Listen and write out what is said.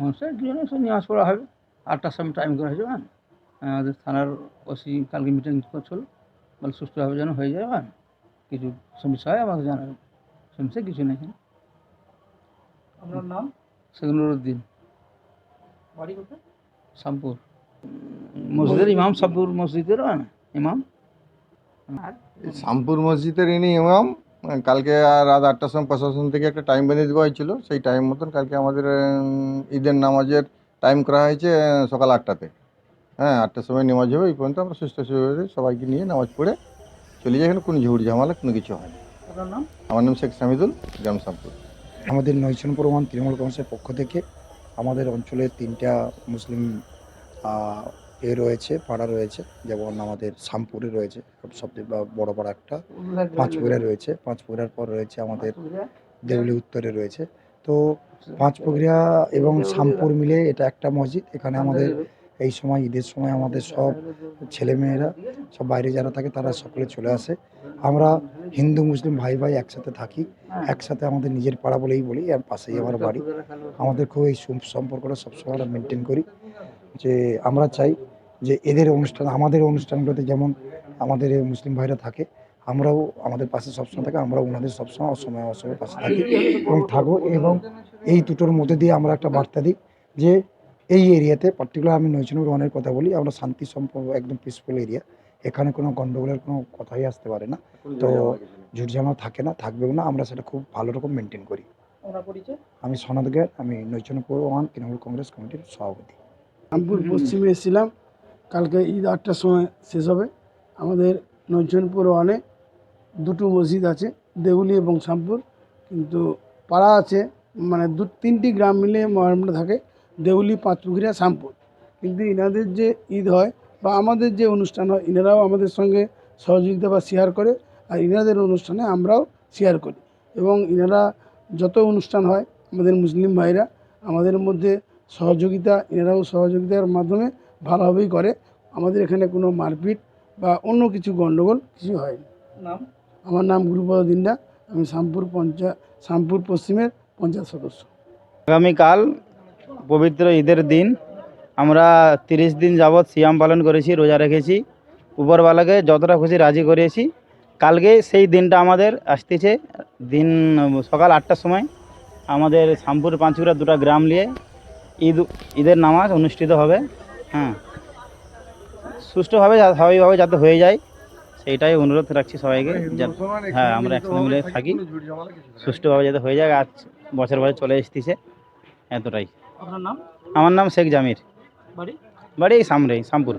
মানুষের জন্য সব নামাজ পড়া হবে 8টার সময় টাইম করা হয়েছে। আমাদের থানার ওসি কালকে মিটিং করছিল, বলে সুষ্ঠুভাবে যেন হয়ে যায়। কিছু সমস্যা হয় আমাকে জানাবেন। সমস্যা কিছু নেই। আপনার নাম? সেগুলোর বাড়ি কোথায়? শামপুর মসজিদের ইমাম, শামপুর মসজিদের ইমাম। শামপুর মসজিদের ইনি ইমাম। কালকে রাত 8টার সময় প্রশাসন থেকে একটা টাইম বেঁধে দেওয়া হয়েছিল। সেই টাইম মতন কালকে আমাদের ঈদের নামাজের টাইম করা হয়েছে সকাল 8টাতে। 8টার সময় নামাজ হবে। এই পর্যন্ত আমরা সুস্থভাবে সবাইকে নিয়ে নামাজ পড়ে চলে যাই। এখানে কোনো ঝুট ঝামেলা কোনো কিছু হয় না। আপনার নাম? আমার নাম শেখ সামিদুল, গ্রাম শামপুর। আমাদের নৈচনপুর ওয়ান তৃণমূল কংগ্রেসের পক্ষ থেকে আমাদের অঞ্চলে 3টা মুসলিম রয়েছে, পাড়া রয়েছে। যেমন আমাদের শামপুরে রয়েছে সবথেকে বড় পাড়া একটা, পাঁচপুরে রয়েছে, পাঁচপুরার পর রয়েছে আমাদের দেউলি উত্তরে রয়েছে। তো পাঁচপুরিয়া এবং শামপুর মিলে এটা একটা মসজিদ। এখানে আমাদের এই সময় ঈদের সময় আমাদের সব ছেলেমেয়েরা সব বাইরে যারা থাকে তারা সকলে চলে আসে। আমরা হিন্দু মুসলিম ভাই ভাই একসাথে থাকি, একসাথে আমাদের নিজের পাড়া বলেই বলি। আর পাশেই আমার বাড়ি। আমাদের খুব এই সম্পর্কটা সবসময় আমরা মেনটেন করি। যে আমরা চাই যে এদের অনুষ্ঠান আমাদের অনুষ্ঠানগুলোতে যেমন আমাদের মুসলিম ভাইরা থাকে, আমরাও আমাদের পাশে সবসময় থাকে, আমরাও ওনাদের সবসময় অসময়ে পাশে থাকি এবং থাকবো। এবং এই দুটোর মধ্যে দিয়ে আমরা একটা বার্তা দিই যে এই এরিয়াতে পার্টিকুলার আমি নৈচনপুর ওয়ানের কথা বলি, আমরা শান্তি সম্পর্ক একদম পিসফুল এরিয়া। এখানে কোনো গণ্ডগোলের কোনো কথাই আসতে পারে না। তো ঝুটঝামেলা থাকে না, থাকবেও না। আমরা সেটা খুব ভালো রকম মেনটেন করি। আমি সনদ গ্যার, আমি নৈচনপুর ওয়ান তৃণমূল কংগ্রেস কমিটির সভাপতি। শামপুর পশ্চিমে এসেছিলাম। কালকে ঈদ 8টার সময় শেষ হবে। আমাদের নৈচনপুর ওয়ানে 2টো মসজিদ আছে, দেউলি এবং শামপুর। কিন্তু পাড়া আছে মানে 2-3টি গ্রাম মিলে মহরমটা থাকে, দেউলি, পাঁচপুকুরিয়া, শামপুর। কিন্তু ইনাদের যে ঈদ হয় বা আমাদের যে অনুষ্ঠান হয়, ইনারাও আমাদের সঙ্গে সহযোগিতা বা শেয়ার করে, আর ইনাদের অনুষ্ঠানে আমরাও শেয়ার করি। এবং ইনারা যত অনুষ্ঠান হয় আমাদের মুসলিম ভাইরা আমাদের মধ্যে সহযোগিতা, এনারাও সহযোগিতার মাধ্যমে ভালোভাবেই করে। আমাদের এখানে কোনো মারপিট বা অন্য কিছু গণ্ডগোল কিছু হয়নি। নাম? আমার নাম গুরুপদ দিন্ডা, আমি শামপুর পশ্চিমের পঞ্চায়েত সদস্য। আগামীকাল পবিত্র ঈদের দিন আমরা 30 দিন যাবৎ সিয়াম পালন করেছি, রোজা রেখেছি, উপরওয়ালাকে যতটা খুশি রাজি করিয়েছি। কালকে সেই দিনটা আমাদের আসতেছে। দিন সকাল 8টার সময় আমাদের শামপুর পাঁচপুরা 2টা গ্রাম নিয়ে ঈদের নামাজ অনুষ্ঠিত হবে। সুষ্ঠুভাবে স্বাভাবিকভাবে যাতে হয়ে যায় সেইটাই অনুরোধ রাখছি সবাইকে। আমরা একসাথে মিলে থাকি, সুষ্ঠুভাবে যাতে হয়ে যায়। আজ বছর চলে এসতেছে, এতটাই। আপনার নাম? আমার নাম শেখ জামির, বাড়ি? বাড়ি শামপুর।